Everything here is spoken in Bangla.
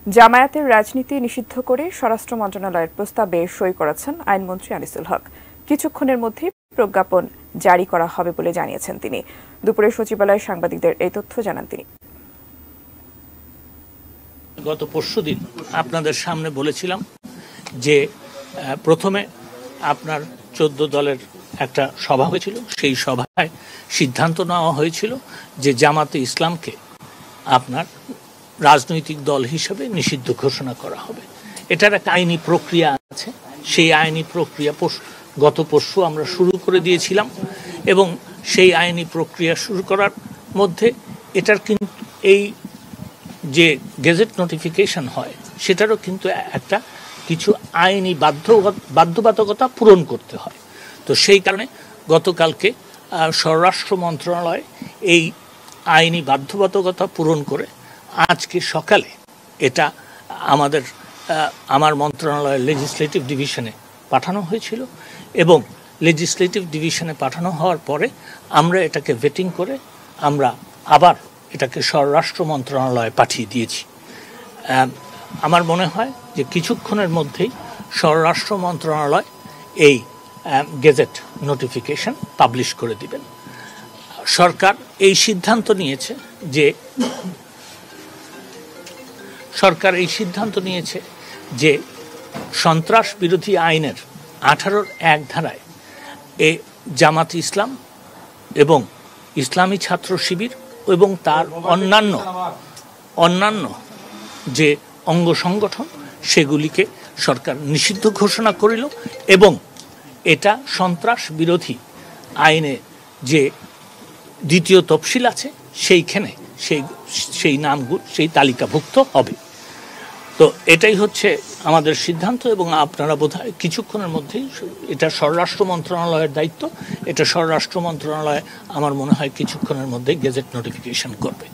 জামায়াতের রাজনীতি নিষিদ্ধ করে স্বরাষ্ট্র মন্ত্রণালয়ের প্রস্তাবে সই করেছেন আইনমন্ত্রী আনিসুল হক। কিছুক্ষণের মধ্যেই প্রজ্ঞাপন জারি করা হবে বলে জানিয়েছেন তিনি। দুপুরে সচিবালয়ে সাংবাদিকদের এই তথ্য জানান তিনি। গত পরশুদিন আপনাদের সামনে বলেছিলাম যে প্রথমে আপনার 14 দলের একটা সভা হয়েছিল। সেই সভায় সিদ্ধান্ত নেওয়া হয়েছিল যে জামাতে ইসলামকে আপনার রাজনৈতিক দল হিসেবে নিষিদ্ধ ঘোষণা করা হবে। এটার একটা আইনি প্রক্রিয়া আছে। সেই আইনি প্রক্রিয়া গত পরশু আমরা শুরু করে দিয়েছিলাম এবং সেই আইনি প্রক্রিয়া শুরু করার মধ্যে এটার কিন্তু এই যে গেজেট নোটিফিকেশন হয় সেটারও কিন্তু একটা কিছু আইনি বাধ্যবাধকতা পূরণ করতে হয়। তো সেই কারণে গতকালকে স্বরাষ্ট্র মন্ত্রণালয় এই আইনি বাধ্যবাধকতা পূরণ করে আজকে সকালে এটা আমার মন্ত্রণালয়ের লেজিসলেটিভ ডিভিশনে পাঠানো হয়েছিল এবং লেজিসলেটিভ ডিভিশনে পাঠানো হওয়ার পরে আমরা এটাকে ভেটিং করে আমরা আবার এটাকে স্বরাষ্ট্র মন্ত্রণালয়ে পাঠিয়ে দিয়েছি। আমার মনে হয় যে কিছুক্ষণের মধ্যেই স্বরাষ্ট্র মন্ত্রণালয় এই গেজেট নোটিফিকেশন পাবলিশ করে দিবেন। সরকার এই সিদ্ধান্ত নিয়েছে যে সন্ত্রাস বিরোধী আইনের 18-র 1 ধারায় জামাত ইসলাম এবং ইসলামী ছাত্র শিবির এবং তার অন্যান্য যে অঙ্গ সংগঠন সেগুলিকে সরকার নিষিদ্ধ ঘোষণা করিল এবং এটা সন্ত্রাস বিরোধী আইনে যে দ্বিতীয় তফসিল আছে সেইখানে সেই নামগুলো সেই তালিকাভুক্ত হবে। তো এটাই হচ্ছে আমাদের সিদ্ধান্ত এবং আপনারা বোধহয় কিছুক্ষণের মধ্যেই এটা স্বরাষ্ট্র মন্ত্রণালয়ের দায়িত্ব। এটা স্বরাষ্ট্র মন্ত্রণালয় আমার মনে হয় কিছুক্ষণের মধ্যেই গেজেট নোটিফিকেশন করবে।